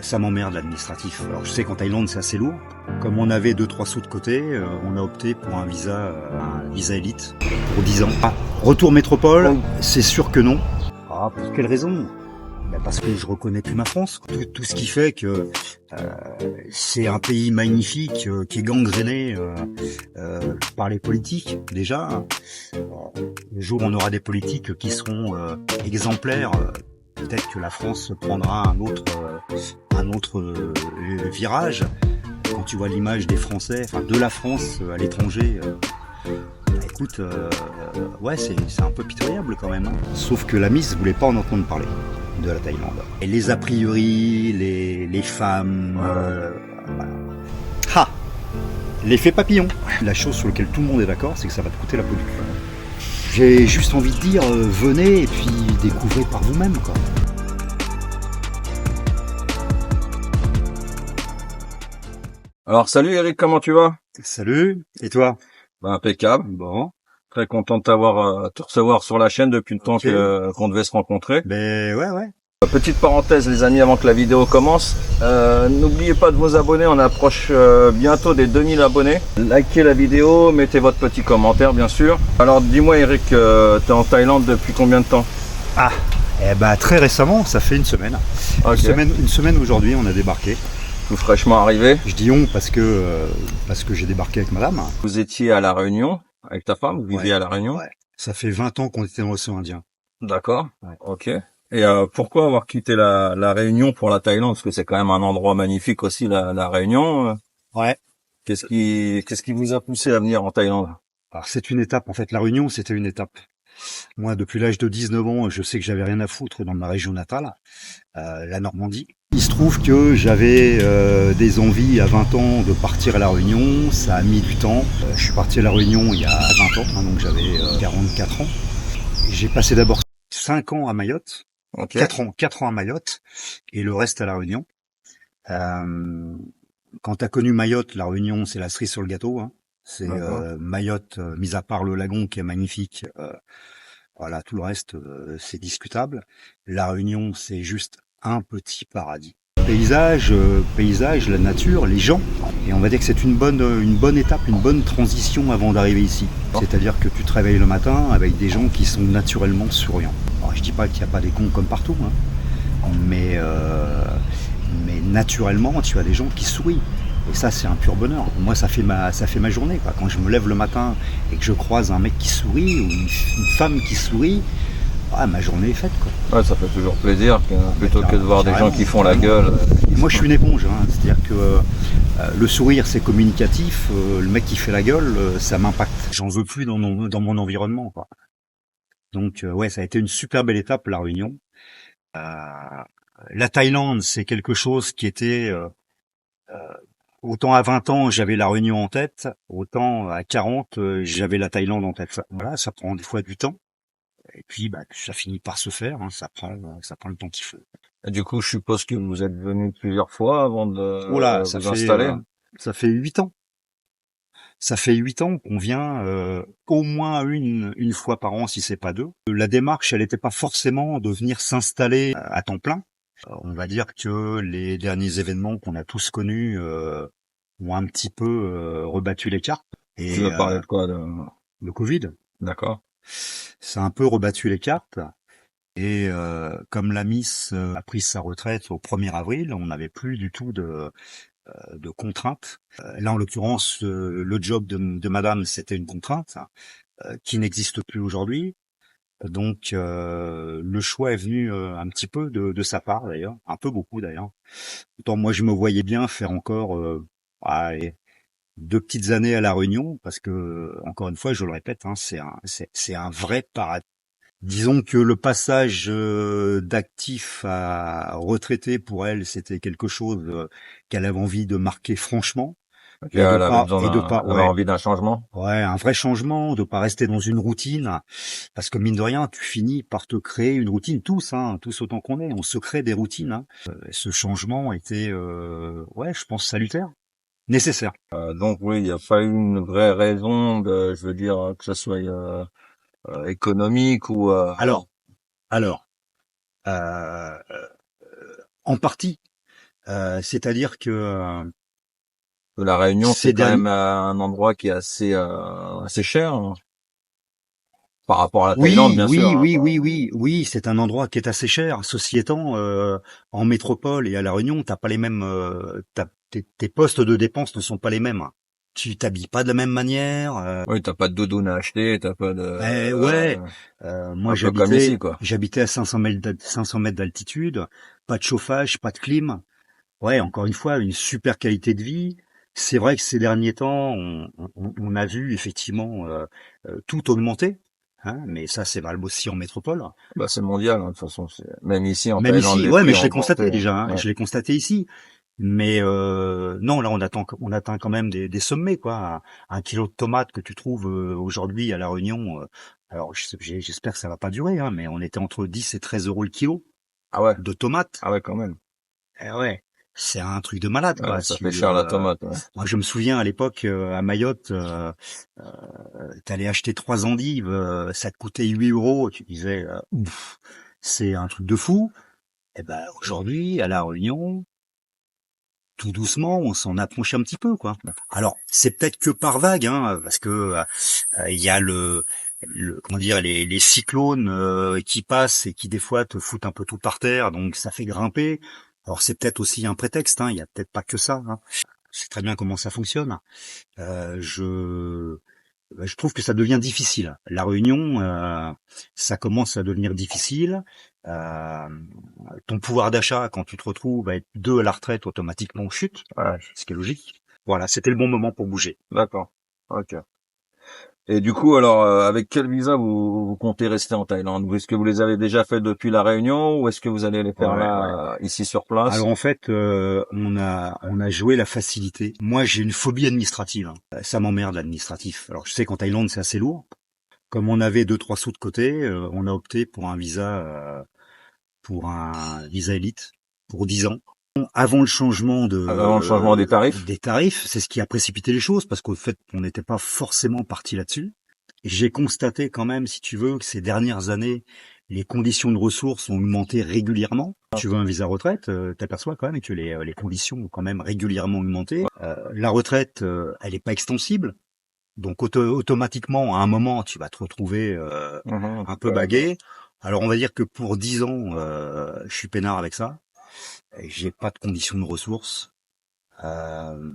Ça m'emmerde l'administratif. Alors je sais qu'en Thaïlande c'est assez lourd. Comme on avait 2-3 sous de côté, on a opté pour un visa élite pour 10 ans. Ah, retour métropole, c'est sûr que non. Ah, pour quelle raison? Ben parce que je reconnais plus ma France. Tout ce qui fait que c'est un pays magnifique qui est gangréné par les politiques déjà. Le jour où on aura des politiques qui seront exemplaires, peut-être que la France prendra un autre virage. Quand tu vois l'image des Français, enfin de la France à l'étranger, écoute, ouais, c'est un peu pitoyable quand même. Hein. Sauf que la Miss voulait pas en entendre parler de la Thaïlande. Et les a priori, les femmes, voilà. Ha, l'effet papillon. La chose sur laquelle tout le monde est d'accord, c'est que ça va te coûter la peau du cul. J'ai juste envie de dire, venez et puis découvrez par vous-même, quoi. Alors salut Eric, comment tu vas? Salut, et toi? Bah, impeccable. Bon. Très content de te recevoir sur la chaîne depuis le temps Ok. qu'on devait se rencontrer. Ben ouais. Petite parenthèse les amis avant que la vidéo commence. N'oubliez pas de vous abonner, on approche bientôt des 2000 abonnés. Likez la vidéo, mettez votre petit commentaire bien sûr. Alors dis-moi Eric, t'es en Thaïlande depuis combien de temps? Ah, eh ben très récemment, ça fait une semaine. Ok. Une semaine aujourd'hui, on a débarqué. Tout fraîchement arrivé. Je dis on parce que j'ai débarqué avec madame. Vous étiez à La Réunion avec ta femme, vous viviez Ouais, à La Réunion. ouais. Ça fait 20 ans qu'on était dans l'océan Indien. D'accord. Ouais. Ok. Et pourquoi avoir quitté la Réunion pour la Thaïlande? Parce que c'est quand même un endroit magnifique aussi, la Réunion. Ouais. Qu'est-ce qui vous a poussé à venir en Thaïlande? Alors c'est une étape, en fait, la Réunion, c'était une étape. Moi, depuis l'âge de 19 ans, je sais que j'avais rien à foutre dans ma région natale, la Normandie. Il se trouve que j'avais des envies à 20 ans de partir à la Réunion, ça a mis du temps. Je suis parti à la Réunion il y a 20 ans, hein, donc j'avais 44 ans. J'ai passé d'abord 5 ans à Mayotte, Ok. 4 ans à Mayotte, et le reste à la Réunion. Quand t'as connu Mayotte, la Réunion, c'est la cerise sur le gâteau. Hein. C'est Mayotte, mis à part le lagon qui est magnifique, voilà, tout le reste, c'est discutable. La Réunion, c'est juste un petit paradis. Paysage, la nature, les gens. Et on va dire que c'est une bonne étape, une bonne transition avant d'arriver ici. C'est-à-dire que tu te réveilles le matin avec des gens qui sont naturellement souriants. Alors, je dis pas qu'il n'y a pas des cons comme partout, hein, mais naturellement, tu as des gens qui sourient. Et ça, c'est un pur bonheur. Moi, ça fait ma journée, quoi. Quand je me lève le matin et que je croise un mec qui sourit ou une femme qui sourit, ah, ma journée est faite, quoi. Ouais, ça fait toujours plaisir plutôt que de voir des gens qui font la carrément. gueule. Et moi, je suis une éponge, hein. C'est-à-dire que le sourire, c'est communicatif. Le mec qui fait la gueule, ça m'impacte. J'en veux plus dans mon environnement, quoi. Donc, ouais, ça a été une super belle étape, la Réunion. La Thaïlande, c'est quelque chose qui était autant à 20 ans, j'avais la Réunion en tête, autant à 40, j'avais la Thaïlande en tête. Voilà, ça prend des fois du temps. Et puis, bah, ça finit par se faire. Hein, ça prend le temps qu'il faut. Et du coup, je suppose que vous êtes venu plusieurs fois avant de Oh là, vous installer. Ça fait 8 ans. Ça fait 8 ans qu'on vient au moins une fois par an, si c'est pas deux. La démarche, elle n'était pas forcément de venir s'installer à temps plein. On va dire que les derniers événements qu'on a tous connus ont un petit peu rebattu les cartes. Et Tu veux parler de quoi le Covid, D'accord. ça a un peu rebattu les cartes. Et comme la Miss a pris sa retraite au 1er avril, on n'avait plus du tout de contraintes. Là, en l'occurrence, le job de madame, c'était une contrainte qui n'existe plus aujourd'hui. Donc, le choix est venu un petit peu de sa part, d'ailleurs. Un peu beaucoup, d'ailleurs. Autant moi, je me voyais bien faire encore allez, 2 petites années à La Réunion, parce que, encore une fois, je le répète, hein, c'est un vrai paradis. Disons que le passage d'actif à retraité pour elle, c'était quelque chose qu'elle avait envie de marquer franchement Ok, et de elle avait pas besoin elle avait ouais, envie d'un changement. ouais, un vrai changement, de pas rester dans une routine, parce que mine de rien, tu finis par te créer une routine tous autant qu'on est, on se crée des routines. Hein. Ce changement était ouais, je pense salutaire, nécessaire. Donc oui, il n'y a pas eu une vraie raison je veux dire que ce soit économique ou Alors, euh, en partie. C'est-à-dire que La Réunion, ces c'est quand derniers... même un endroit qui est assez cher, hein, par rapport à la Thaïlande, Oui, bien sûr, oui, hein. oui, oui, oui, oui, c'est un endroit qui est assez cher. Ceci étant, en métropole et à La Réunion, t'as pas les mêmes, tes postes de dépenses ne sont pas les mêmes. Tu t'habilles pas de la même manière. Oui, t'as pas de doudoune à acheter, t'as pas de, Ouais, moi un peu comme ici, quoi. j'habitais à 500 mètres d'altitude, pas de chauffage, pas de clim. Ouais, encore une fois, une super qualité de vie. C'est vrai que ces derniers temps, on a vu effectivement tout augmenter, hein, mais ça c'est valable aussi en métropole. Bah, c'est mondial, hein, de toute façon. Même ici, en Même Thaïlande, ici, les ouais, mais prix je ont l'ai constaté augmenté. déjà, hein, Ouais. je l'ai constaté ici. Mais non, là on atteint quand même des sommets, quoi. Un kilo de tomates que tu trouves aujourd'hui à La Réunion, alors j'espère que ça va pas durer, hein, mais on était entre 10 et 13 euros le kilo Ah ouais, de tomates. ah ouais, quand même. Eh ouais, c'est un truc de malade, Ouais, quoi. ça fait cher la tomate, ouais. Moi, je me souviens à l'époque à Mayotte, t'allais acheter 3 endives, ça te coûtait 8 euros. Tu disais, ouf, c'est un truc de fou. Eh ben aujourd'hui, à La Réunion, tout doucement, on s'en approche un petit peu, quoi. Alors, c'est peut-être que par vague, hein, parce que il y a comment dire, les cyclones qui passent et qui des fois te foutent un peu tout par terre, donc ça fait grimper. Alors c'est peut-être aussi un prétexte, hein, il y a peut-être pas que ça, hein. Je sais très bien comment ça fonctionne. Euh, je je trouve que ça devient difficile. La Réunion, ça commence à devenir difficile. Euh, Ton pouvoir d'achat, quand tu te retrouves à être deux à la retraite, automatiquement chute, Ouais, ce qui est logique. Voilà, c'était le bon moment pour bouger. d'accord. Ok. Et du coup, alors, avec quel visa vous comptez rester en Thaïlande? Est-ce que vous les avez déjà fait depuis la Réunion ou est-ce que vous allez les faire Ouais, ouais. là, ici sur place? Alors en fait, on a joué la facilité. Moi, j'ai une phobie administrative, hein. Ça m'emmerde l'administratif. Alors je sais qu'en Thaïlande, c'est assez lourd. Comme on avait deux trois sous de côté, on a opté pour un visa élite pour 10 ans. Avant le changement Avant le changement des tarifs? des tarifs, c'est ce qui a précipité les choses parce qu'au fait, on n'était pas forcément parti là-dessus. Et j'ai constaté quand même, si tu veux, que ces dernières années, les conditions de ressources ont augmenté régulièrement. Tu veux un visa retraite, t'aperçois quand même que les conditions ont quand même régulièrement augmenté. La retraite, elle n'est pas extensible. Donc automatiquement, à un moment, tu vas te retrouver Mhm. un peu bagué. Alors on va dire que pour 10 ans, je suis peinard avec ça. J'ai pas de conditions de ressources. Euh,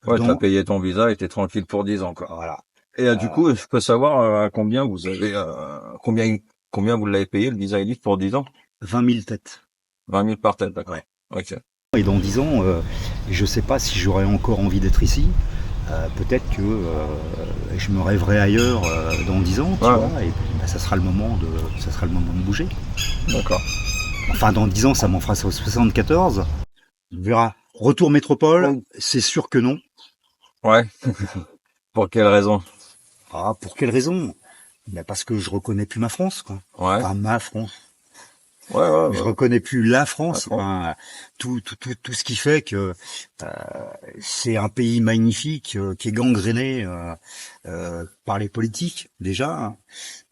Ouais, t'as donc payé ton visa et t'es tranquille pour 10 ans, quoi. voilà, Et du coup, je peux savoir à combien vous avez, combien vous l'avez payé le visa élite pour 10 ans? 20 000 têtes. 20 000 par tête, Ouais. d'accord. Ok. Et dans 10 ans, je sais pas si j'aurai encore envie d'être ici. Peut-être que je me rêverai ailleurs dans 10 ans, tu Ouais, vois. Et puis bah, ça sera le moment de bouger. d'accord. Enfin, dans 10 ans, ça m'en fera 74. On verra. Retour métropole, c'est sûr que non. Ouais. Pour quelle raison? Ah, pour quelle raison? Ben parce que je reconnais plus ma France, quoi. Ouais. Enfin, ma France. Ouais, ouais, Je ouais. reconnais plus la France. D'accord. Enfin, tout ce qui fait que c'est un pays magnifique qui est gangréné par les politiques déjà.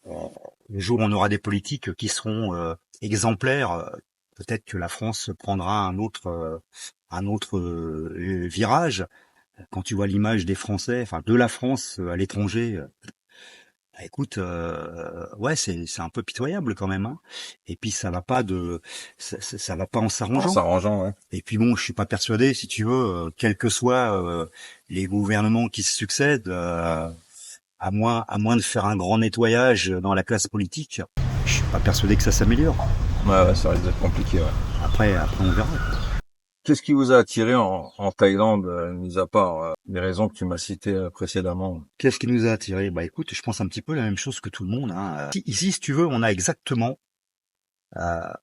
Le jour où on aura des politiques qui seront exemplaires, peut-être que la France prendra un autre virage. Quand tu vois l'image des Français, enfin de la France à l'étranger, bah, écoute, ouais, c'est un peu pitoyable quand même, hein. Et puis ça va pas en En s'arrangeant. s'arrangeant, ouais. Et puis bon, je suis pas persuadé, si tu veux, quels que soient les gouvernements qui se succèdent, à moins de faire un grand nettoyage dans la classe politique, je suis pas persuadé que ça s'améliore. Ouais, ouais, ça risque d'être compliqué, ouais. Après on verra. Qu'est-ce qui vous a attiré en Thaïlande, mis à part les raisons que tu m'as citées précédemment? Qu'est-ce qui nous a attirés? Bah écoute, je pense un petit peu la même chose que tout le monde, hein. Ici, si tu veux, on a exactement.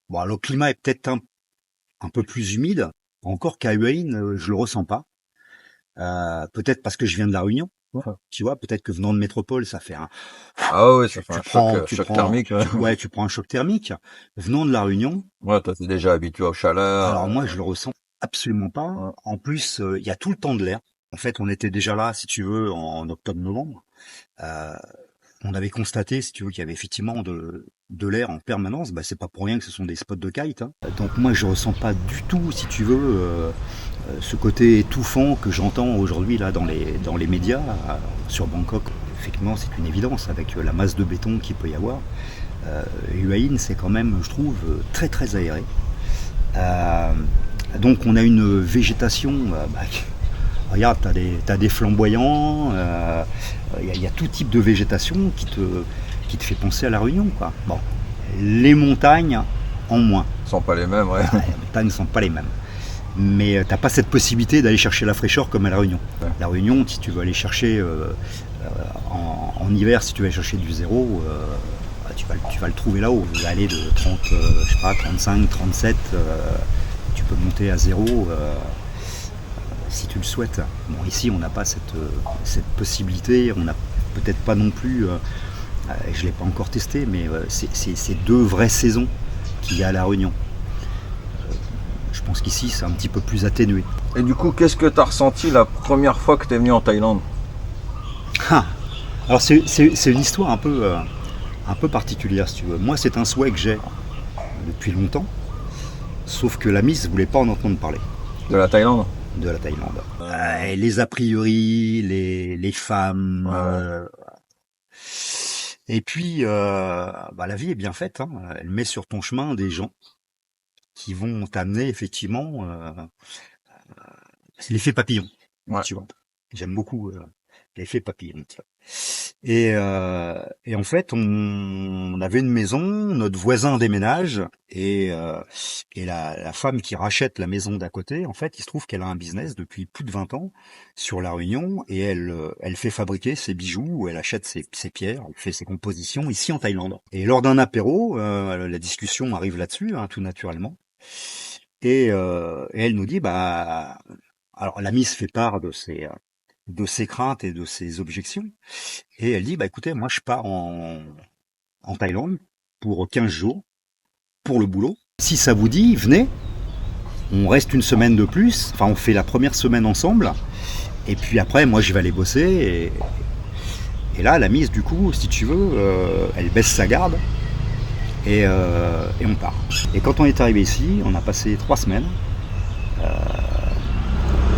Bon, le climat est peut-être un peu plus humide. Encore qu'à Hue Ain, je le ressens pas. Peut-être parce que je viens de la Réunion. Ouais. Tu vois, peut-être que venant de métropole, ça fait un. Ah ouais, ça fait un choc thermique. Ouais. Ouais, tu prends un choc thermique. Venant de la Réunion, Ouais, toi, t'es déjà habitué aux chaleurs. alors moi, je le ressens absolument pas. Ouais. En plus, il y a tout le temps de l'air. En fait, on était déjà là, si tu veux, en octobre-novembre. On avait constaté, si tu veux, qu'il y avait effectivement de l'air en permanence, c'est pas pour rien que ce sont des spots de kite. Hein. Donc moi je ressens pas du tout, si tu veux, ce côté étouffant que j'entends aujourd'hui là dans les médias sur Bangkok. Effectivement, c'est une évidence avec la masse de béton qu'il peut y avoir. Hua Hin, c'est quand même, je trouve, très très aéré. Donc on a une végétation. Regarde, t'as des flamboyants. Y a tout type de végétation qui te fait penser à La Réunion, quoi. Bon, les montagnes en moins. Sont pas les mêmes, ouais. Les montagnes ne sont pas les mêmes. Mais t'as pas cette possibilité d'aller chercher la fraîcheur comme à La Réunion. Ouais. La Réunion, si tu veux aller chercher en hiver, si tu veux aller chercher du zéro, tu vas le trouver là-haut. Vous allez de 30, 35, 37, tu peux monter à zéro si tu le souhaites. Bon, ici, on n'a pas cette possibilité, on n'a peut-être pas non plus, je ne l'ai pas encore testé, mais c'est 2 vraies saisons qu'il y a à La Réunion. Je pense qu'ici, c'est un petit peu plus atténué. Et du coup, qu'est-ce que tu as ressenti la première fois que tu es venu en Thaïlande? Alors, c'est une histoire un peu particulière, si tu veux. Moi, c'est un souhait que j'ai depuis longtemps, sauf que la Miss ne voulait pas en entendre parler. De la Thaïlande? De la Thaïlande. Les a priori, les femmes. Ouais. Et puis, la vie est bien faite. Hein. Elle met sur ton chemin des gens qui vont t'amener effectivement. C'est l'effet papillon. Ouais. Tu vois. J'aime beaucoup l'effet papillon. Et en fait, on avait une maison, notre voisin déménage et la femme qui rachète la maison d'à côté, en fait, il se trouve qu'elle a un business depuis plus de 20 ans sur La Réunion et elle fait fabriquer ses bijoux, elle achète ses pierres, elle fait ses compositions ici en Thaïlande. Et lors d'un apéro, la discussion arrive là-dessus, hein, tout naturellement. Et elle nous dit, alors la Miss fait part de ses craintes et de ses objections. Et elle dit, écoutez, moi je pars en Thaïlande pour 15 jours, pour le boulot. Si ça vous dit, venez, on reste une semaine de plus, on fait la première semaine ensemble, et puis après, moi je vais aller bosser, et là, la Miss, du coup, si tu veux, elle baisse sa garde, et on part. Et quand on est arrivé ici, on a passé 3 semaines,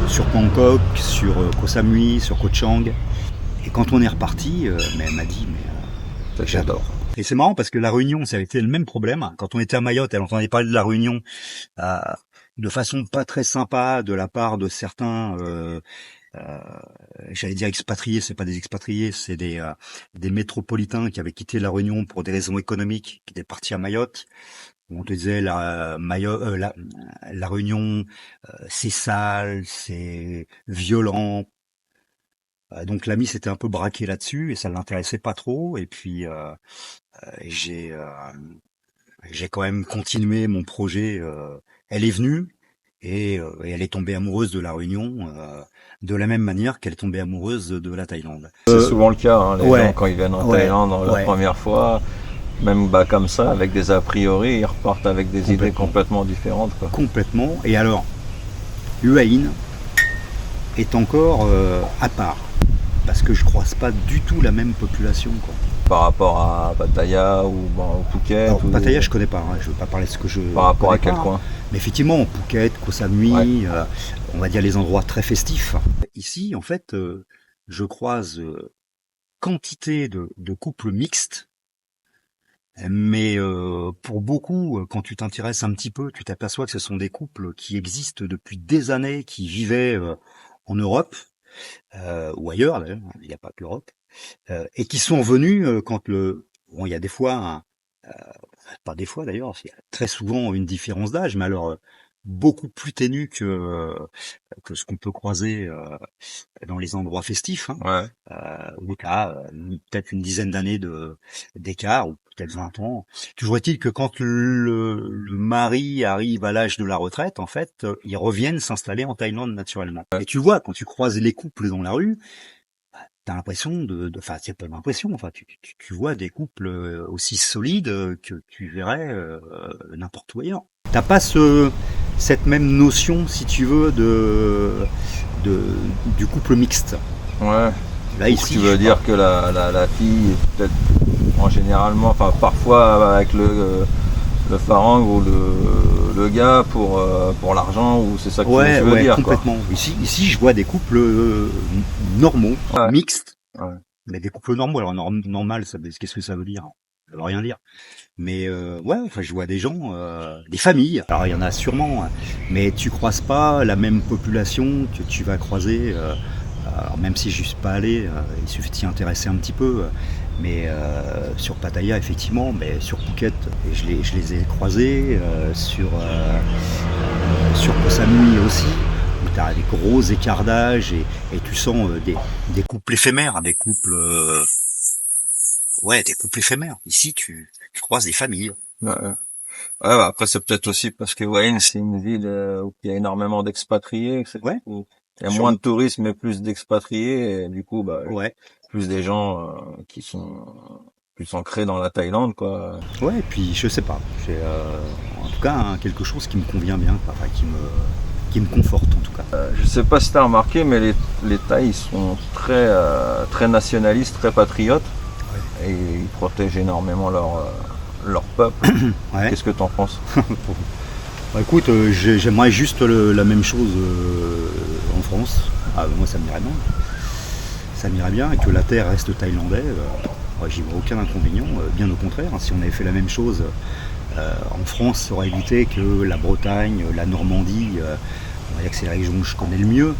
sur Bangkok, sur Koh Samui, sur Koh Chang. Et quand on est reparti, elle m'a dit, j'adore. Et c'est marrant parce que La Réunion, ça avait été le même problème. Quand on était à Mayotte, elle entendait parler de La Réunion de façon pas très sympa de la part de certains, j'allais dire expatriés, c'est pas des expatriés, c'est des métropolitains qui avaient quitté La Réunion pour des raisons économiques, qui étaient partis à Mayotte. On te disait la Réunion, c'est sale, c'est violent. Donc l'ami s'était un peu braqué là-dessus et ça l'intéressait pas trop. Et puis j'ai quand même continué mon projet. Elle est venue et elle est tombée amoureuse de La Réunion de la même manière qu'elle est tombée amoureuse de la Thaïlande. C'est souvent le cas, hein, les gens quand ils viennent en Thaïlande la première fois. Même comme ça, avec des a priori, ils repartent avec des idées complètement différentes. Quoi. Complètement. Et alors, Hua Hin est encore à part. Parce que je croise pas du tout la même population. Quoi. Par rapport à Pattaya ou au Phuket alors, Pattaya, je connais pas. Hein. Je veux pas parler de ce que je par rapport à quel pas, coin mais effectivement, Phuket, Koh Samui, on va dire les endroits très festifs. Ici, en fait, je croise quantité de couples mixtes. Mais pour beaucoup, quand tu t'intéresses un petit peu, tu t'aperçois que ce sont des couples qui existent depuis des années, qui vivaient en Europe ou ailleurs, d'ailleurs, il n'y a pas que l'Europe, et qui sont venus quand il y a des fois, pas des fois d'ailleurs, il y a très souvent une différence d'âge, mais alors beaucoup plus ténue que ce qu'on peut croiser dans les endroits festifs, hein, où tu as peut-être une dizaine d'années d'écart, ou peut-être 20 ans. Toujours est-il que quand le mari arrive à l'âge de la retraite, en fait, ils reviennent s'installer en Thaïlande naturellement. Et tu vois, quand tu croises les couples dans la rue, t'as l'impression enfin, c'est pas l'impression, enfin, tu vois des couples aussi solides que tu verrais n'importe où ailleurs. T'as pas cette même notion, si tu veux, du couple mixte. Ouais. Là, ici, tu veux dire que la fille est peut-être parfois avec le farang ou le gars pour l'argent, ou c'est ça que tu veux dire, complètement. Quoi. Ici, je vois des couples normaux, mixtes, mais des couples normaux. Alors normal, qu'est-ce que ça veut dire? Ça veut rien dire. Mais je vois des gens, des familles. Alors il y en a sûrement, mais tu croises pas la même population que tu vas croiser. Alors même si je suis pas allé, il suffit de s'y intéresser un petit peu. Mais sur Pattaya, effectivement, mais sur Phuket, je les ai croisés, sur Koh Samui aussi, où tu as des gros écarts d'âge et tu sens des couples éphémères, des couples des couples éphémères. Ici, tu croises des familles. Après c'est peut-être aussi parce que Hue An c'est une ville où il y a énormément d'expatriés, où il y a moins de tourisme et plus d'expatriés, et du coup plus des gens qui sont plus ancrés dans la Thaïlande, quoi. Ouais, et puis je sais pas, c'est en tout cas quelque chose qui me convient bien, enfin, qui me conforte en tout cas. Je sais pas si tu as remarqué, mais les Thaïs ils sont très nationalistes, très patriotes, et ils protègent énormément leur peuple. Qu'est-ce que tu en penses? Écoute, j'aimerais juste la même chose en France. Moi ça m'irait bien. Ça m'irait bien, et que la terre reste thaïlandaise. J'y vois aucun inconvénient, bien au contraire. Si on avait fait la même chose en France, ça aurait évité que la Bretagne, la Normandie, on va dire que c'est la région que je connais le mieux,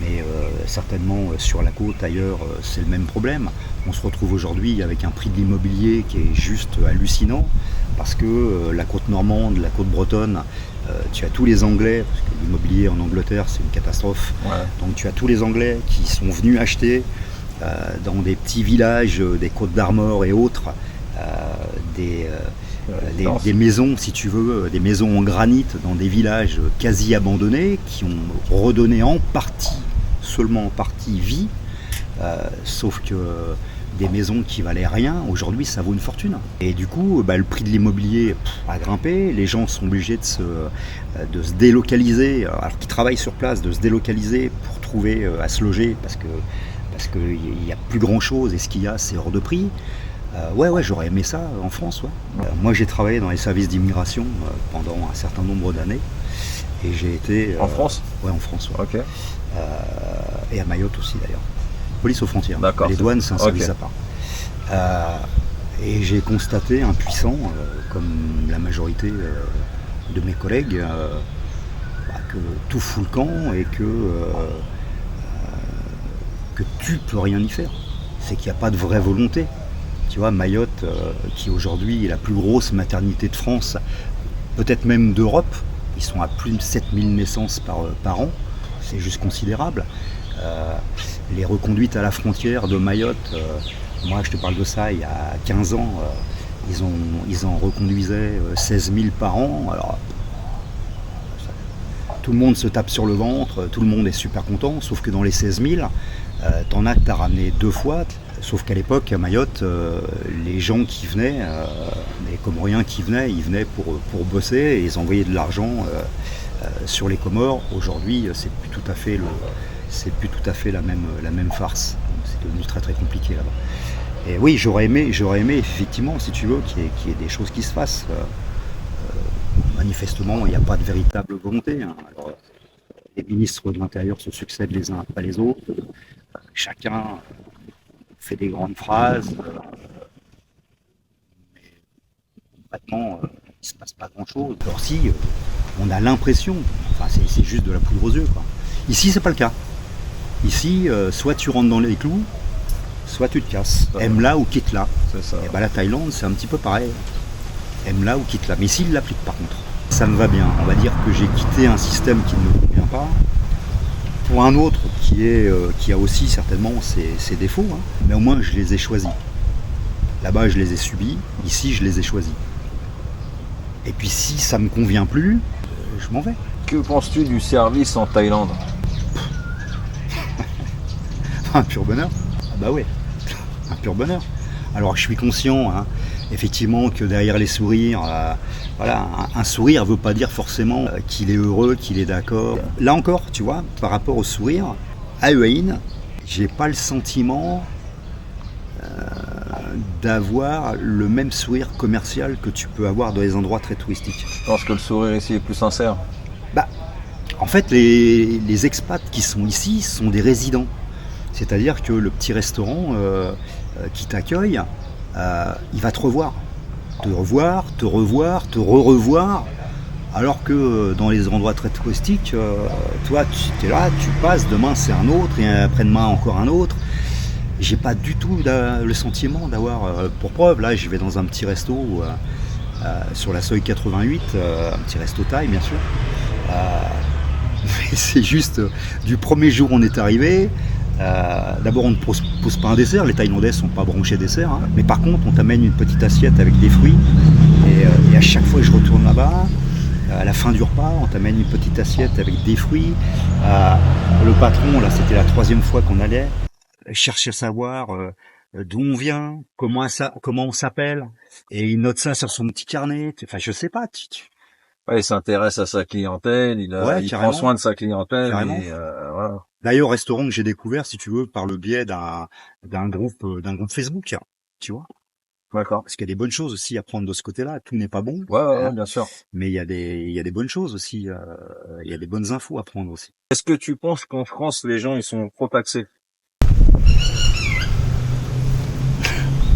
mais certainement sur la côte, ailleurs, c'est le même problème. On se retrouve aujourd'hui avec un prix de l'immobilier qui est juste hallucinant, parce que la côte normande, la côte bretonne, tu as tous les Anglais, parce que l'immobilier en Angleterre c'est une catastrophe, donc tu as tous les Anglais qui sont venus acheter dans des petits villages des Côtes d'Armor et autres, des maisons, si tu veux, des maisons en granit dans des villages quasi abandonnés, qui ont redonné seulement en partie vie, sauf que des maisons qui valaient rien, aujourd'hui ça vaut une fortune. Et du coup, le prix de l'immobilier a grimpé, les gens sont obligés de se délocaliser, alors qu'ils travaillent sur place, de se délocaliser pour trouver à se loger, parce qu'il n'y a plus grand chose, et ce qu'il y a c'est hors de prix. J'aurais aimé ça en France. Moi j'ai travaillé dans les services d'immigration pendant un certain nombre d'années, et j'ai été... En France? Ouais, en France. Ouais. Ok. Et à Mayotte aussi d'ailleurs. Police aux frontières. D'accord, les douanes c'est un service à part. Et j'ai constaté impuissant, comme la majorité de mes collègues, que tout fout le camp et que tu peux rien y faire. C'est qu'il n'y a pas de vraie volonté. Tu vois, Mayotte, qui aujourd'hui est la plus grosse maternité de France, peut-être même d'Europe, ils sont à plus de 7000 naissances par an, c'est juste considérable. Les reconduites à la frontière de Mayotte, moi je te parle de ça il y a 15 ans, ils en reconduisaient 16 000 par an. Alors, tout le monde se tape sur le ventre, tout le monde est super content, sauf que dans les 16 000, t'en as que t'as ramené 2 fois, sauf qu'à l'époque à Mayotte, les gens qui venaient, les Comoriens qui venaient, ils venaient pour bosser, et ils envoyaient de l'argent sur les Comores. Aujourd'hui c'est plus tout à fait la même farce, c'est devenu très très compliqué là-bas. Et oui, j'aurais aimé effectivement, si tu veux, qu'il y ait des choses qui se fassent. Manifestement, il n'y a pas de véritable volonté. Alors, les ministres de l'Intérieur se succèdent les uns après les autres. Chacun fait des grandes phrases. Mais concrètement, il ne se passe pas grand-chose. Alors si, on a l'impression, c'est juste de la poudre aux yeux, quoi. Ici, c'est pas le cas. Ici, soit tu rentres dans les clous, soit tu te casses. Aime-la ou quitte-la. C'est ça. Et la Thaïlande, c'est un petit peu pareil. Aime-la ou quitte-la. Mais s'il l'applique par contre, ça me va bien. On va dire que j'ai quitté un système qui ne me convient pas pour un autre qui a aussi certainement ses défauts, hein. Mais au moins je les ai choisis. Là-bas je les ai subis, ici je les ai choisis. Et puis si ça me convient plus, je m'en vais. Que penses-tu du service en Thaïlande? Un pur bonheur. Ouais, un pur bonheur. Alors je suis conscient, hein, effectivement, que derrière les sourires, un sourire ne veut pas dire forcément qu'il est heureux, qu'il est d'accord. Là encore, tu vois, par rapport au sourire, à Hue An, j'ai pas le sentiment d'avoir le même sourire commercial que tu peux avoir dans les endroits très touristiques. Je pense que le sourire ici est plus sincère. Bah, en fait, les expats qui sont ici sont des résidents. C'est-à-dire que le petit restaurant qui t'accueille, il va te revoir. Te revoir, te revoir, te re-revoir. Alors que dans les endroits très touristiques, toi, tu es là, tu passes, demain c'est un autre, et après-demain encore un autre. J'ai pas du tout le sentiment d'avoir, pour preuve, là je vais dans un petit resto sur la Seuil 88, un petit resto thaï bien sûr. Mais c'est juste, du premier jour où on est arrivé, d'abord on ne pose pas un dessert, les Thaïlandais sont pas branchés dessert, hein, mais par contre on t'amène une petite assiette avec des fruits, et à chaque fois que je retourne là-bas, à la fin du repas, on t'amène une petite assiette avec des fruits. Le patron, là c'était la 3e fois qu'on allait, chercher à savoir d'où on vient, comment on s'appelle, et il note ça sur son petit carnet. Enfin, je sais pas. Ouais, il s'intéresse à sa clientèle, il prend soin de sa clientèle. Et, voilà. D'ailleurs, restaurant que j'ai découvert, si tu veux, par le biais d'un groupe Facebook, tu vois. D'accord. Parce qu'il y a des bonnes choses aussi à prendre de ce côté-là. Tout n'est pas bon. Ouais, bien sûr. Mais il y a des bonnes choses aussi. Il y a des bonnes infos à prendre aussi. Est-ce que tu penses qu'en France, les gens ils sont trop taxés?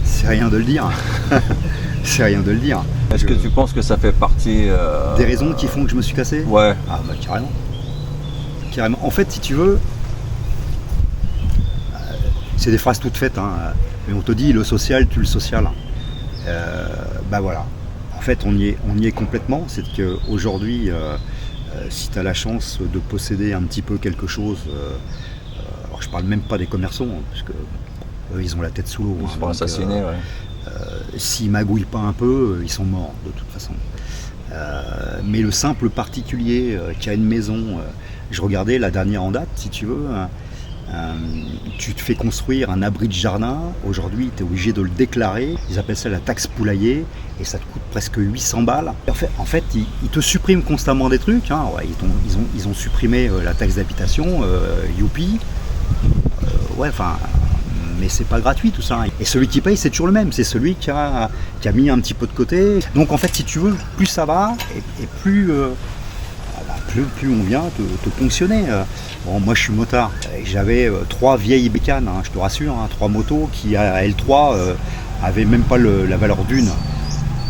C'est rien de le dire. C'est rien de le dire. Est-ce que tu penses que ça fait partie des raisons qui font que je me suis cassé? Ouais. Ah bah carrément. Carrément. En fait, si tu veux, c'est des phrases toutes faites, hein, mais on te dit le social tue le social. Bah voilà. En fait, on y est complètement. C'est qu'aujourd'hui, si tu as la chance de posséder un petit peu quelque chose, alors je parle même pas des commerçants, hein, parce que eux, ils ont la tête sous l'eau. Ils se font assassiner, ouais. S'ils magouillent pas un peu, ils sont morts de toute façon. Mais le simple particulier qui a une maison, je regardais la dernière en date, si tu veux, tu te fais construire un abri de jardin, aujourd'hui tu es obligé de le déclarer, ils appellent ça la taxe poulailler, et ça te coûte presque 800 balles. En fait ils te suppriment constamment des trucs, hein. Ouais, ils ont supprimé la taxe d'habitation, youpi, ouais, enfin... Mais c'est pas gratuit tout ça. Et celui qui paye, c'est toujours le même. C'est celui qui a mis un petit peu de côté. Donc en fait, si tu veux, plus ça va, et plus on vient te ponctionner. Bon, moi je suis motard. J'avais 3 vieilles bécanes, hein, je te rassure, hein, 3 motos qui à L3 avaient même pas la valeur d'une.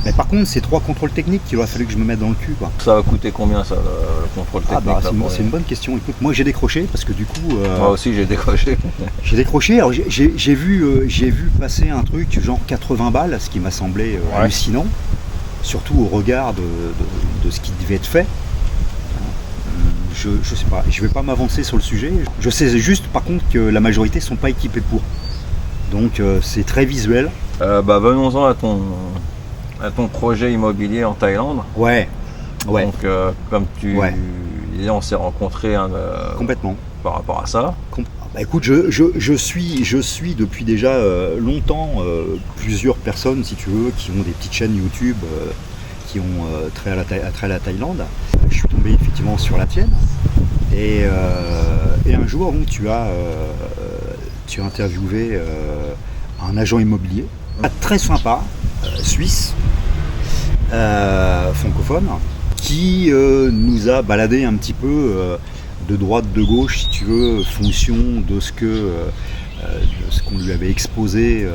Mais par contre, c'est 3 contrôles techniques qu'il aurait fallu que je me mette dans le cul, quoi. Ça va coûter combien ça, le contrôle technique? C'est une bonne question. Écoute, moi j'ai décroché parce que du coup. Moi aussi j'ai décroché. J'ai décroché. Alors j'ai vu passer un truc genre 80 balles, ce qui m'a semblé hallucinant, surtout au regard de ce qui devait être fait. Je sais pas. Je vais pas m'avancer sur le sujet. Je sais juste par contre que la majorité sont pas équipés pour. Donc c'est très visuel. Venons-en à ton projet immobilier en Thaïlande. Ouais. Donc, comme tu disais, on s'est rencontrés complètement par rapport à ça. Bah, écoute, je suis depuis déjà longtemps plusieurs personnes, si tu veux, qui ont des petites chaînes YouTube qui ont trait à la Thaïlande. Je suis tombé effectivement sur la tienne. Et un jour, donc, tu as interviewé un agent immobilier très sympa, suisse, francophone, qui nous a baladé un petit peu de droite, de gauche, si tu veux, fonction de ce qu'on lui avait exposé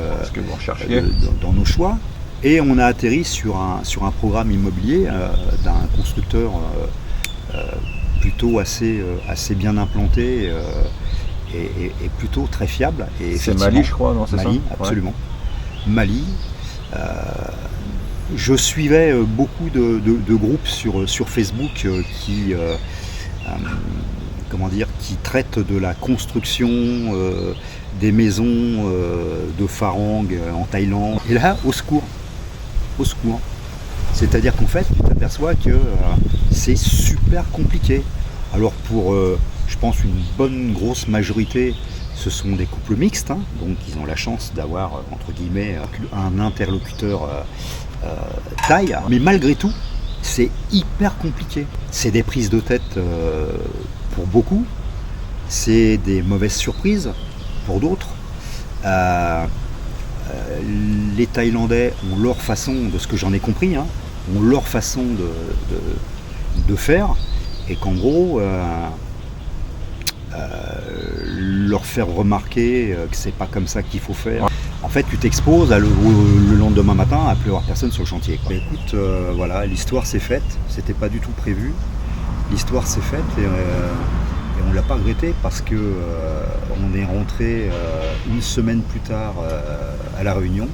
dans nos choix. Et on a atterri sur un programme immobilier d'un constructeur plutôt assez bien implanté et plutôt très fiable. Et c'est Mali, je crois, non? C'est Mali, ça? Absolument. Ouais. Mali. Je suivais beaucoup de groupes sur Facebook qui traitent de la construction des maisons de Pharang en Thaïlande. Et là, au secours. C'est-à-dire qu'en fait, tu t'aperçois que c'est super compliqué. Alors pour, je pense, une bonne grosse majorité, ce sont des couples mixtes, hein, donc ils ont la chance d'avoir, entre guillemets, un interlocuteur thaï. Mais malgré tout, c'est hyper compliqué. C'est des prises de tête pour beaucoup, c'est des mauvaises surprises, pour d'autres. Les Thaïlandais ont leur façon, de ce que j'en ai compris, hein, ont leur façon de faire, et qu'en gros, leur faire remarquer que c'est pas comme ça qu'il faut faire. En fait, tu t'exposes le lendemain matin à plus avoir personne sur le chantier, quoi. Écoute, voilà, l'histoire s'est faite, c'était pas du tout prévu. L'histoire s'est faite et on l'a pas regretté parce que on est rentré une semaine plus tard à La Réunion.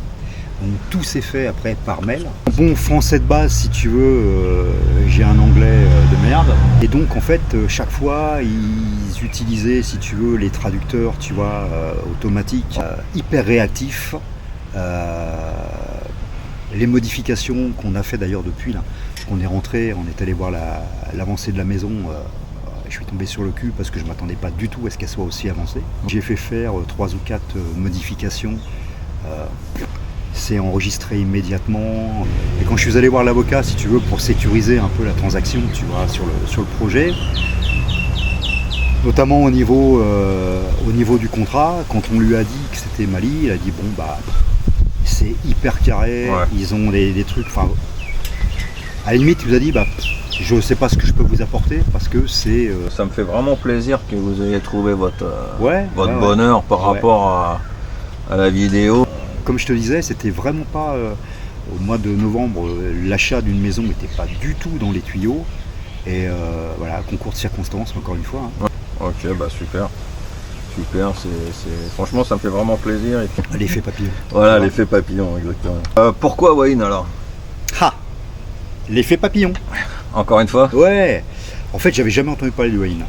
Donc tout s'est fait après par mail. Bon, français de base, si tu veux, j'ai un anglais de merde. Et donc en fait, chaque fois, ils utilisaient, si tu veux, les traducteurs, tu vois, automatiques, hyper réactifs. Les modifications qu'on a fait d'ailleurs depuis, là, on est rentré, on est allé voir l'avancée de la maison. Je suis tombé sur le cul parce que je ne m'attendais pas du tout à ce qu'elle soit aussi avancée. J'ai fait faire 3 ou 4 modifications. C'est enregistré immédiatement. Et quand je suis allé voir l'avocat, si tu veux, pour sécuriser un peu la transaction, tu vois, sur le projet, notamment au niveau du contrat, quand on lui a dit que c'était Mali, il a dit bon bah c'est hyper carré, ouais. Ils ont des trucs. Enfin, à la limite, il nous a dit bah je sais pas ce que je peux vous apporter parce que c'est. Ça me fait vraiment plaisir que vous ayez trouvé votre bonheur par rapport à la vidéo. Comme je te disais, c'était vraiment pas au mois de novembre, l'achat d'une maison n'était pas du tout dans les tuyaux. Et voilà, concours de circonstances, encore une fois. Hein. Ouais. Ok, bah super. Super, franchement ça me fait vraiment plaisir. Et puis... L'effet papillon. Voilà, l'effet papillon, exactement. Pourquoi Wayne alors? Ha! L'effet papillon. Encore une fois? Ouais. En fait, j'avais jamais entendu parler de Wayne.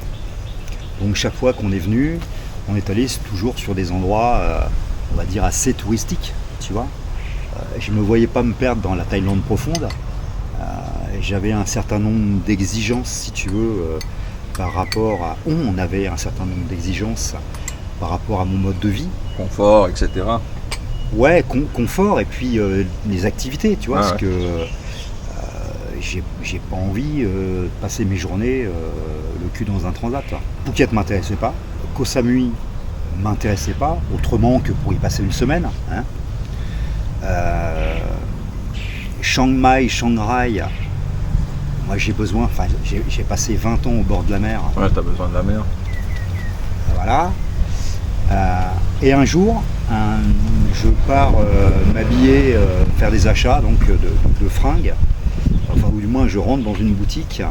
Donc chaque fois qu'on est venu, on est allé toujours sur des endroits, on va dire, assez touristiques, tu vois. Je ne me voyais pas me perdre dans la Thaïlande profonde. J'avais un certain nombre d'exigences, si tu veux, par rapport à... On avait un certain nombre d'exigences par rapport à mon mode de vie. Confort, etc. Ouais, confort et puis les activités, tu vois, parce que j'ai pas envie de passer mes journées le cul dans un transat. Phuket m'intéressait pas, Koh Samui m'intéressait pas, autrement que pour y passer une semaine. Hein. Chiang Mai, Shanghai, moi j'ai besoin, enfin j'ai passé 20 ans au bord de la mer. Ouais, t'as besoin de la mer. Voilà. Et un jour, je pars m'habiller, faire des achats donc de fringues. Enfin, ou du moins, je rentre dans une boutique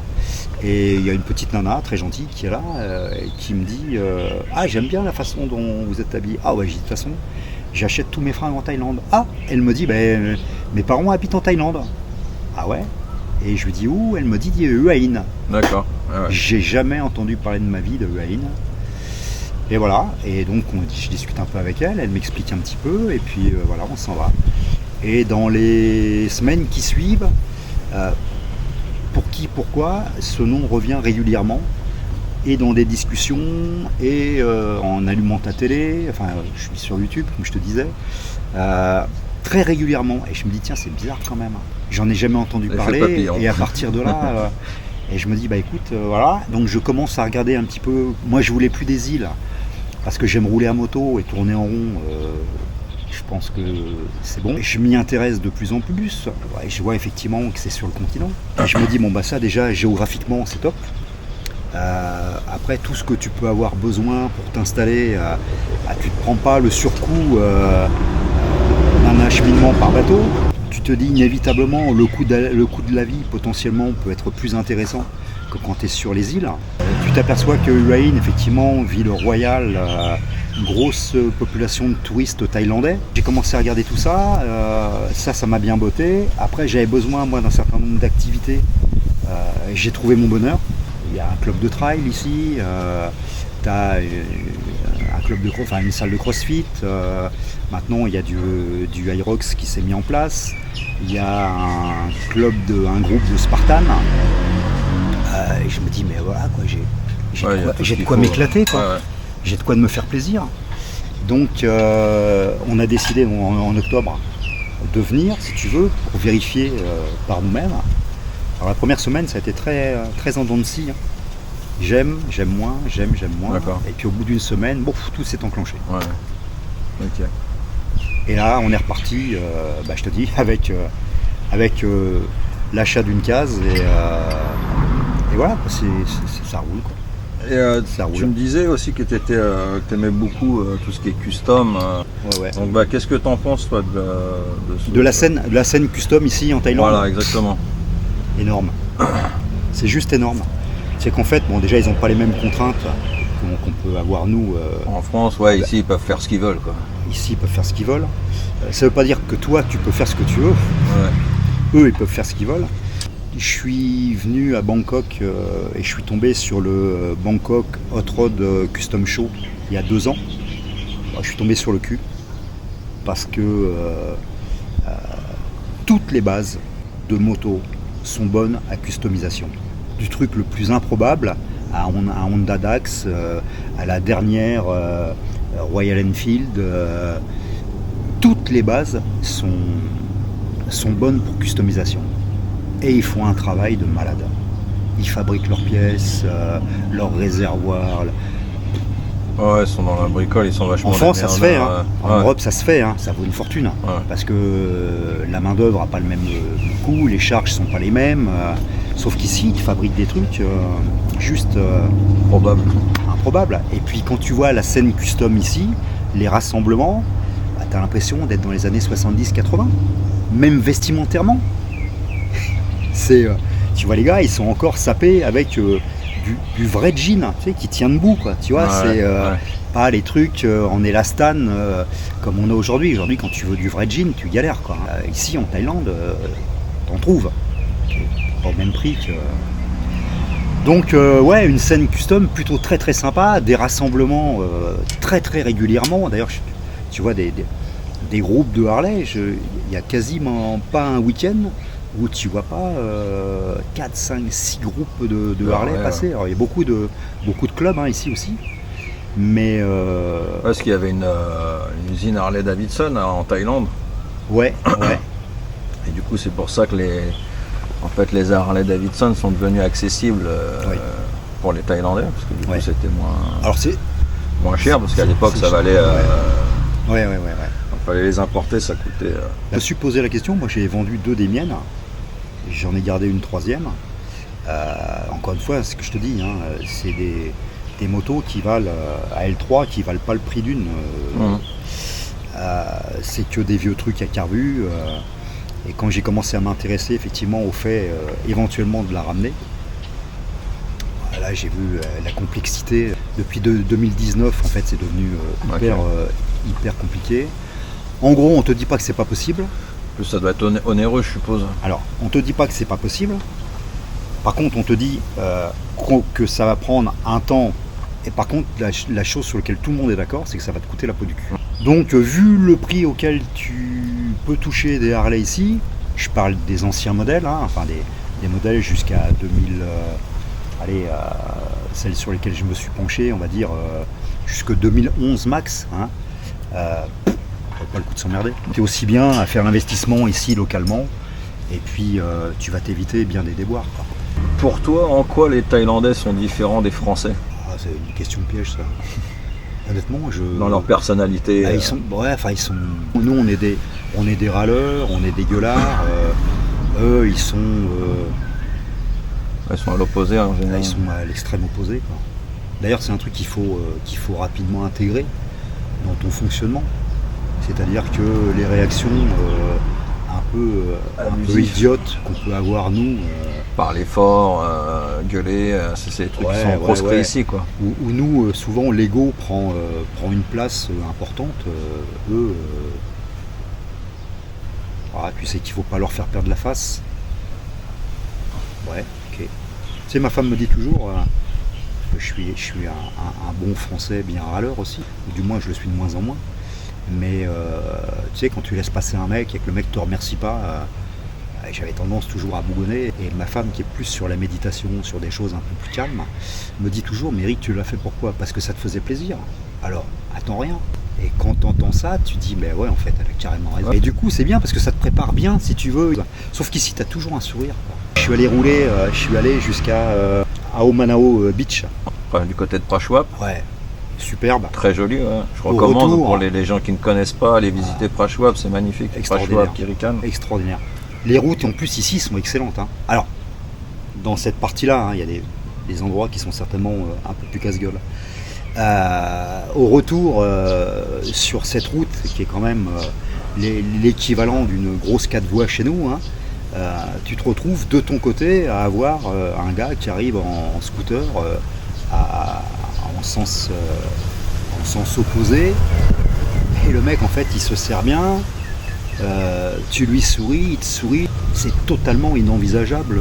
et il y a une petite nana très gentille qui est là et qui me dit ah, j'aime bien la façon dont vous êtes habillé. Ah ouais, j'ai dit de toute façon, j'achète tous mes fringues en Thaïlande. Ah, elle me dit ben, mes parents habitent en Thaïlande. Ah ouais. Et je lui dis où? Elle me dit Hua Hin. D'accord. Ah ouais. J'ai jamais entendu parler de ma vie de Hua Hin. Et voilà, et donc je discute un peu avec elle, elle m'explique un petit peu, et puis voilà, on s'en va. Et dans les semaines qui suivent, pour qui, pourquoi, ce nom revient régulièrement, et dans des discussions, et en allumant ta télé, enfin je suis sur YouTube, comme je te disais, très régulièrement, et je me dis tiens c'est bizarre quand même, j'en ai jamais entendu parler, et à partir de là, et je me dis bah écoute, voilà, donc je commence à regarder un petit peu, moi je voulais plus des îles, parce que j'aime rouler à moto et tourner en rond, je pense que c'est bon. Et je m'y intéresse de plus en plus, et je vois effectivement que c'est sur le continent. Et je me dis, bon bah ça déjà géographiquement c'est top. Après tout ce que tu peux avoir besoin pour t'installer, tu ne te prends pas le surcoût d'un acheminement par bateau. Tu te dis inévitablement le coût de la vie potentiellement peut être plus intéressant que quand tu es sur les îles. Tu t'aperçois que Hua Hin, effectivement, ville royale, une grosse population de touristes thaïlandais. J'ai commencé à regarder tout ça, ça m'a bien botté. Après, j'avais besoin, moi, d'un certain nombre d'activités. J'ai trouvé mon bonheur. Il y a un club de trail ici, tu as une salle de crossfit. Maintenant, il y a du Hyrox qui s'est mis en place. Il y a un groupe de Spartan. Et je me dis mais voilà quoi, j'ai de quoi m'éclater quoi. Ouais. J'ai de quoi de me faire plaisir. Donc on a décidé en octobre de venir si tu veux pour vérifier par nous-mêmes. Alors la première semaine ça a été très en dents de scie. J'aime moins, j'aime moins. D'accord. Et puis au bout d'une semaine, bon, tout s'est enclenché. Ouais. Ok. Et là, on est reparti, je te dis, avec l'achat d'une case et voilà, ça roule quoi. Et Ça roule. tu me disais aussi que tu aimais beaucoup tout ce qui est custom. Ouais. Donc qu'est-ce que tu en penses toi De la scène custom ici en Thaïlande. Voilà, exactement. Énorme. C'est juste énorme. C'est qu'en fait, bon, déjà, ils n'ont pas les mêmes contraintes qu'on peut avoir nous. En France, ouais, ici ils peuvent faire ce qu'ils veulent, quoi. Ici, ils peuvent faire ce qu'ils veulent. Ça ne veut pas dire que toi, tu peux faire ce que tu veux. Ouais. Eux, ils peuvent faire ce qu'ils veulent. Je suis venu à Bangkok et je suis tombé sur le Bangkok Hot Rod Custom Show il y a 2 ans. Je suis tombé sur le cul parce que toutes les bases de moto sont bonnes à customisation. Du truc le plus improbable à Honda Dax, à la dernière Royal Enfield, toutes les bases sont bonnes pour customisation. Et ils font un travail de malade. Ils fabriquent leurs pièces, leurs réservoirs. Ouais, ils sont dans la bricole, ils sont vachement. En France, ça se fait. Hein. En Ouais. Europe, ça se fait. Hein. Ça vaut une fortune. Ouais. Parce que la main-d'œuvre n'a pas le même coût, les charges ne sont pas les mêmes. Sauf qu'ici, ils fabriquent des trucs juste Probable. improbables. Et puis, quand tu vois la scène custom ici, les rassemblements, tu as l'impression d'être dans les années 70-80. Même vestimentairement. Tu vois les gars, ils sont encore sapés avec du vrai jean, tu sais, qui tient debout, quoi. Tu vois, c'est pas les trucs en élastane comme on a aujourd'hui. Aujourd'hui, quand tu veux du vrai jean, tu galères, quoi. Ici, en Thaïlande, t'en trouves. Pas au même prix que. Donc, une scène custom plutôt très très sympa, des rassemblements très très régulièrement. D'ailleurs, tu vois des groupes de Harley, il n'y a quasiment pas un week-end où tu vois pas 4, 5, 6 groupes de Harley passer. Alors, il y a beaucoup de clubs ici aussi. Mais Parce qu'il y avait une usine Harley Davidson en Thaïlande. Ouais. Et du coup, c'est pour ça que les Harley Davidson sont devenus accessibles pour les Thaïlandais, parce que du coup, c'était moins cher, parce qu'à l'époque, ça valait. Ouais. Il fallait les importer, ça coûtait. Je me suis posé la question. Moi, j'ai vendu 2 des miennes. J'en ai gardé une 3e. Encore une fois, ce que je te dis, c'est des motos qui valent à L3 qui valent pas le prix d'une. C'est que des vieux trucs à carbu. Et quand j'ai commencé à m'intéresser effectivement au fait éventuellement de la ramener, là j'ai vu la complexité. Depuis 2019, en fait, c'est devenu hyper compliqué. En gros, on te dit pas que c'est pas possible. Plus ça doit être onéreux, je suppose. Alors, on te dit pas que c'est pas possible. Par contre, on te dit que ça va prendre un temps. Et par contre, la chose sur laquelle tout le monde est d'accord, c'est que ça va te coûter la peau du cul. Donc, vu le prix auquel tu peux toucher des Harley ici, je parle des anciens modèles, enfin des modèles jusqu'à 2000, celles sur lesquelles je me suis penché, on va dire jusque 2011 max. Pas le coup de s'emmerder. Tu es aussi bien à faire l'investissement ici localement, et puis tu vas t'éviter bien des déboires, quoi. Pour toi, en quoi les Thaïlandais sont différents des Français? C'est une question de piège, ça. Honnêtement, dans leur personnalité. Ils sont. Nous, on est des râleurs, on est des gueulards. Eux, ils sont. Ils sont à l'opposé en général. Ils sont à l'extrême opposé, quoi. D'ailleurs, c'est un truc qu'il faut rapidement intégrer dans ton fonctionnement. C'est-à-dire que les réactions un peu idiotes qu'on peut avoir nous. Parler fort, gueuler, c'est ces trucs qui sont proscrits ici, quoi. Où nous, souvent, l'ego prend une place importante. Eux, tu sais qu'il faut pas leur faire perdre la face. Ouais, ok. Tu sais, ma femme me dit toujours que je suis un bon Français bien râleur aussi, ou du moins je le suis de moins en moins. Mais tu sais, quand tu laisses passer un mec et que le mec te remercie pas, j'avais tendance toujours à bougonner. Et ma femme, qui est plus sur la méditation, sur des choses un peu plus calmes, me dit toujours: mais Eric, tu l'as fait pourquoi? Parce que ça te faisait plaisir. Alors, attends rien. Et quand tu entends ça, tu dis: ben ouais, en fait, elle a carrément raison. Et du coup, c'est bien parce que ça te prépare bien, si tu veux. Sauf qu'ici, tu as toujours un sourire, quoi. Je suis allé rouler, jusqu'à à Omanao Beach. Enfin, du côté de Prachuap. Ouais, superbe. Très joli, ouais. Je Au recommande retour, pour les gens qui ne connaissent pas, aller visiter Prachuap, c'est magnifique. Extraordinaire. Prachuap, Kirikan. Extraordinaire. Les routes en plus ici sont excellentes, hein. Alors, dans cette partie-là, hein, il y a des endroits qui sont certainement un peu plus casse-gueule. Au retour, sur cette route, qui est quand même l'équivalent d'une grosse 4 voies chez nous, hein, tu te retrouves de ton côté à avoir un gars qui arrive en scooter en sens opposé, et le mec en fait il se sert bien, tu lui souris, il te sourit, c'est totalement inenvisageable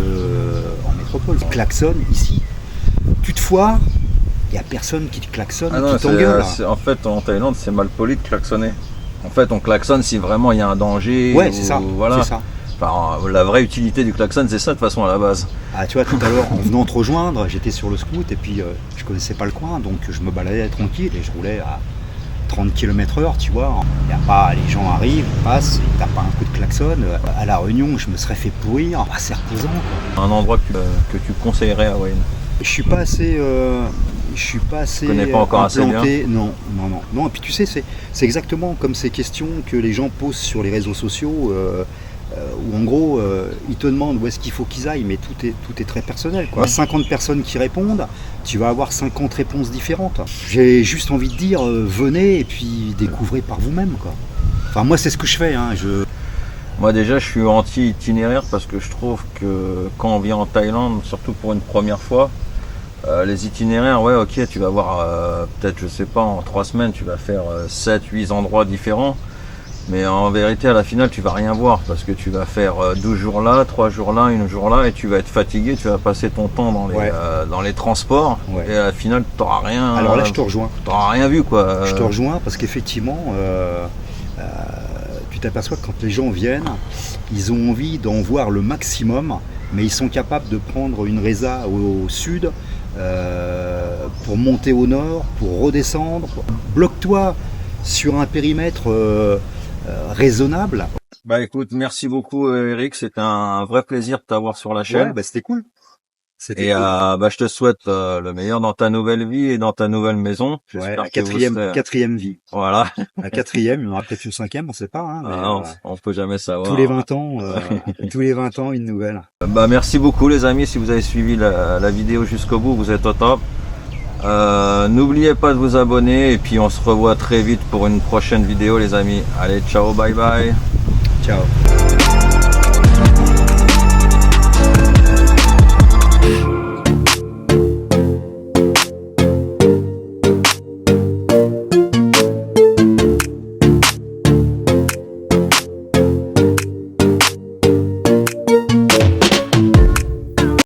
en métropole. Il klaxonne ici, tu te foires, il n'y a personne qui te klaxonne, Ah non, qui t'engueule. en fait, en Thaïlande, c'est mal poli de klaxonner. En fait, on klaxonne si vraiment il y a un danger. Ouais, ou- c'est ça, Voilà. c'est ça. Enfin, la vraie utilité du klaxon, c'est ça de toute façon à la base. Ah, tu vois, tout à l'heure, en venant te rejoindre, j'étais sur le scoot et puis je connaissais pas le coin, donc je me baladais tranquille et je roulais à 30 km/h, tu vois. Y a pas, les gens arrivent, ils passent, ils tapent un coup de klaxon. À La Réunion, je me serais fait pourrir. Ah, c'est reposant, quoi. Un endroit que tu conseillerais à Wayne. Je suis pas assez. Je suis pas assez. connais pas encore assez implanté. Non. Et puis tu sais, c'est exactement comme ces questions que les gens posent sur les réseaux sociaux. Où en gros, ils te demandent où est-ce qu'il faut qu'ils aillent, mais tout est très personnel, quoi. 50 personnes qui répondent, tu vas avoir 50 réponses différentes. J'ai juste envie de dire, venez et puis découvrez par vous-même, quoi. Enfin, moi, c'est ce que je fais, hein. Moi déjà, je suis anti-itinéraire parce que je trouve que quand on vient en Thaïlande, surtout pour une première fois, les itinéraires, ouais, ok, tu vas voir peut-être, je sais pas, en 3 semaines, tu vas faire 7-8 endroits différents. Mais en vérité, à la finale, tu vas rien voir parce que tu vas faire 12 jours là, 3 jours là, 1 jour là, et tu vas être fatigué, tu vas passer ton temps dans les transports, Ouais. et à la finale, tu n'auras rien. Alors là, je te rejoins. T'auras rien vu, quoi. Je te rejoins parce qu'effectivement, tu t'aperçois que quand les gens viennent, ils ont envie d'en voir le maximum, mais ils sont capables de prendre une résa au sud pour monter au nord, pour redescendre. Bloque-toi sur un périmètre raisonnable. Bah écoute, merci beaucoup Eric, c'était un vrai plaisir de t'avoir sur la chaîne. Ouais, bah c'était cool. C'était Et cool. bah je te souhaite le meilleur dans ta nouvelle vie et dans ta nouvelle maison. Ouais, J'espère la que vous serez- quatrième vie. Voilà. La quatrième, il y en aura peut-être une cinquième, on sait pas. Hein, mais, Ah non, on peut jamais savoir. tous les 20 ans, une nouvelle. Bah merci beaucoup les amis, si vous avez suivi la vidéo jusqu'au bout, vous êtes au top. N'oubliez pas de vous abonner et puis on se revoit très vite pour une prochaine vidéo les amis. Allez, ciao, bye bye. Ciao.